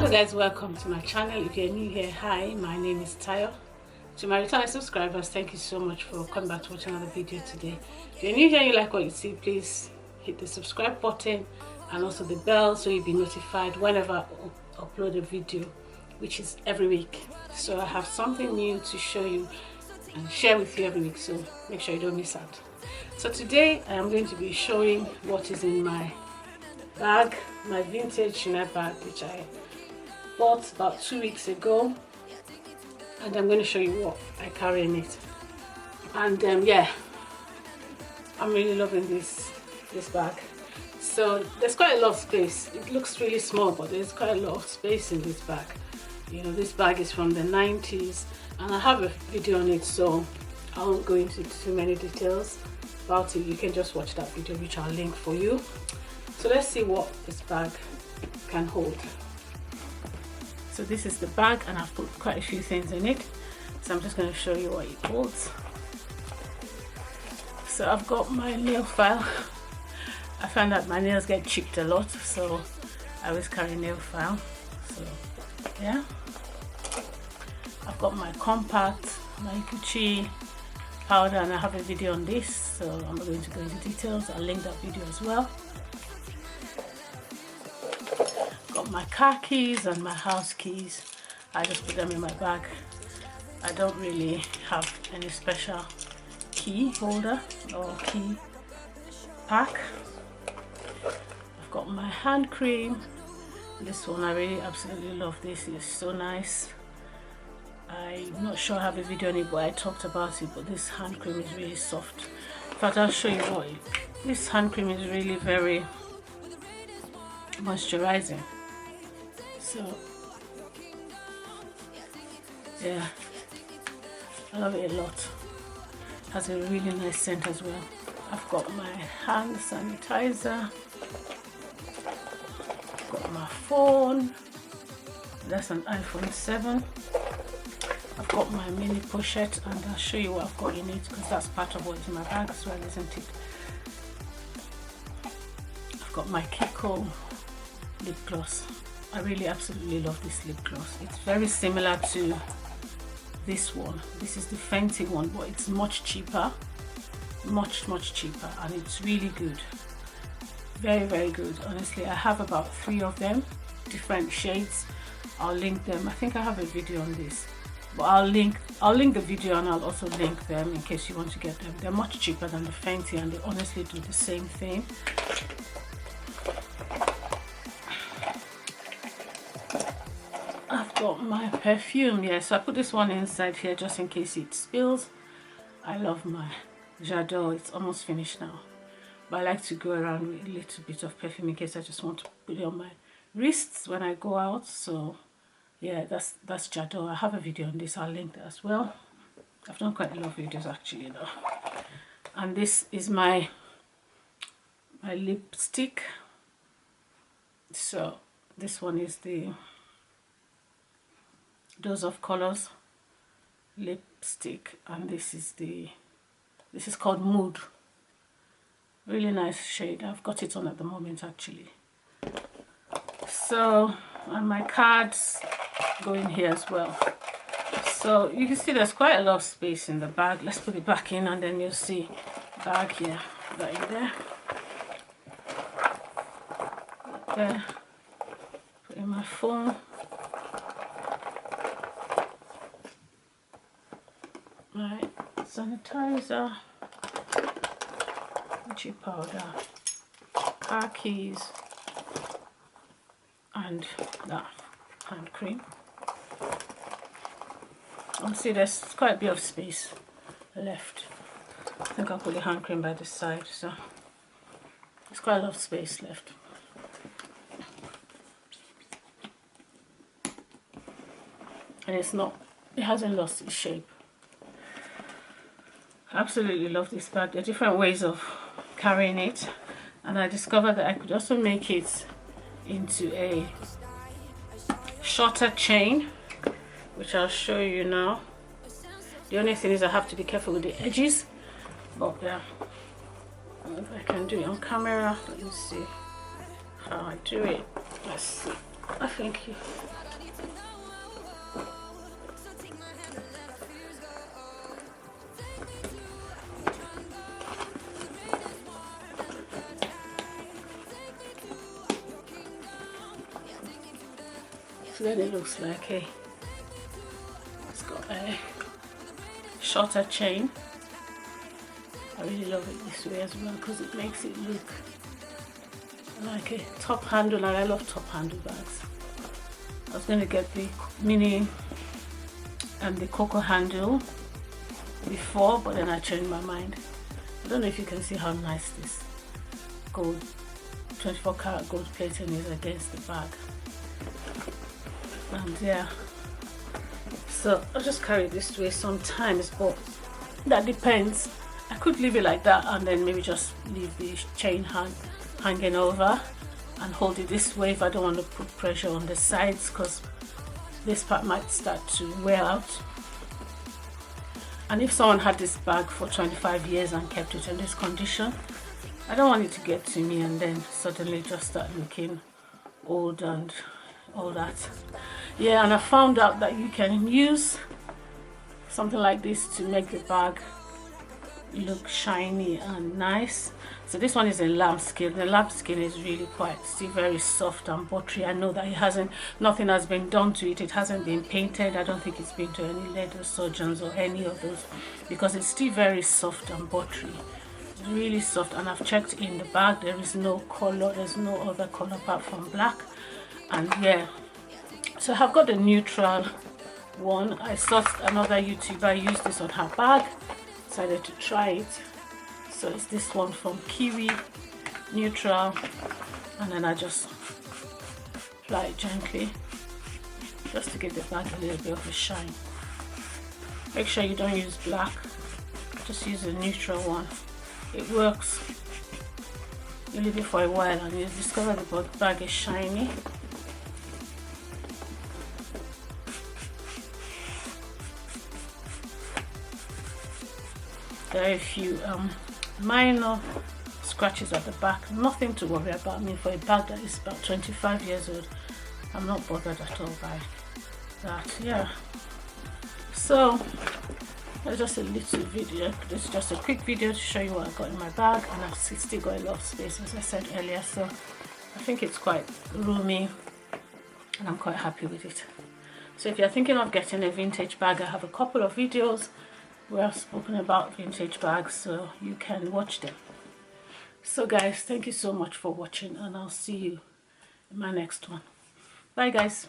Hello guys, welcome to my channel. If you're new here, hi, my name is Tayo. To my returning subscribers, thank you so much for coming back to watch another video today. If you're new here and you like what you see, please hit the subscribe button and also the bell so you'll be notified whenever I upload a video, which is every week. So I have something new to show you and share with you every week, so make sure you don't miss out. So today I am going to be showing what is in my bag, my vintage Chanel bag, which I bought about 2 weeks ago, and I'm going to show you what I carry in it. And yeah, I'm really loving this bag. So there's quite a lot of space. It looks really small, but there's quite a lot of space in this bag. You know, this bag is from the 90s and I have a video on it, so I won't go into too many details about it. You can just watch that video, which I'll link for you. So let's see what this bag can hold. So this is the bag and I've put quite a few things in it. So I'm just going to show you what it holds. So I've got my nail file. I found that my nails get chipped a lot, so I always carry nail file. So yeah. I've got my compact, my Gucci powder, and I have a video on this, so I'm not going to go into details. I'll link that video as well. Got my car keys and my house keys. I just put them in my bag. I don't really have any special key holder or key pack. I've got my hand cream. This one I really absolutely love. This is so nice. I'm not sure I have a video on it, but I talked about it. But this hand cream is really soft. In fact, I'll show you what this hand cream is really very moisturizing. So yeah, I love it a lot. Has a really nice scent as well. I've got my hand sanitizer. I've got my phone. That's an iPhone 7. I've got my mini pochette, and I'll show you what I've got in it because that's part of what's in my bag as well, isn't it? I've got my Kiko lip gloss. I really absolutely love this lip gloss. It's very similar to this one. This is the Fenty one, but it's much cheaper, much cheaper, and it's really good. Very good. Honestly, I have about 3 of them, different shades. I'll link them. I think I have a video on this, but I'll link the video, and I'll also link them in case you want to get them. They're much cheaper than the Fenty, and they honestly do the same thing. I've got my perfume, yeah, so I put this one inside here just in case it spills. I love my J'adore. It's almost finished now, but I like to go around with a little bit of perfume in case I just want to put it on my wrists when I go out. So yeah, that's J'adore. I have a video on this. I'll link that as well. I've done quite a lot of videos actually though. And this is my lipstick. So this one is the Dose of Colors lipstick, and this is called Mood. Really nice shade. I've got it on at the moment actually. So, and my cards go in here as well. So you can see there's quite a lot of space in the bag. Let's put it back in and then you'll see bag here, that in there, there. Put in my phone. My sanitizer, Gucci powder, car keys, and that hand cream. And see, there's quite a bit of space left. I think I'll put the hand cream by the side, so there's quite a lot of space left. And it hasn't lost its shape. I absolutely love this bag. There are different ways of carrying it, and I discovered that I could also make it into a shorter chain, which I'll show you now. The only thing is I have to be careful with the edges, but yeah, if I can do it on camera. Let me see how I do it. Let's see. I think you. So then it looks like it's got a shorter chain. I really love it this way as well because it makes it look like a top handle, and I love top handle bags. I was going to get the mini and the cocoa handle before, but then I changed my mind. I don't know if you can see how nice this gold 24 karat gold plating is against the bag. And yeah, so I'll just carry it this way sometimes, but that depends. I could leave it like that and then maybe just leave the chain hanging over and hold it this way if I don't want to put pressure on the sides, because this part might start to wear out. And if someone had this bag for 25 years and kept it in this condition, I don't want it to get to me and then suddenly just start looking old and all that. Yeah, and I found out that you can use something like this to make the bag look shiny and nice. So this one is in lambskin. The lambskin is really quite still very soft and buttery. I know that nothing has been done to it. It hasn't been painted. I don't think it's been to any leather surgeons or any of those, because it's still very soft and buttery. It's really soft, and I've checked in the bag. There is no color. There's no other color apart from black. And yeah, so I've got the neutral one. I saw another YouTuber use this on her bag, decided to try it. So it's this one from Kiwi Neutral, and then I just apply it gently just to give the bag a little bit of a shine. Make sure you don't use black, just use the neutral one. It works. You leave it for a while and you discover the bag is shiny. There are a few minor scratches at the back, nothing to worry about. I mean, for a bag that is about 25 years old, I'm not bothered at all by that. Yeah, so that's just a little video. This is just a quick video to show you what I got in my bag, and I've still got a lot of space, as I said earlier, so I think it's quite roomy and I'm quite happy with it. So if you're thinking of getting a vintage bag, I have a couple of videos where I've spoken about vintage bags, so you can watch them. So guys, thank you so much for watching, and I'll see you in my next one. Bye guys.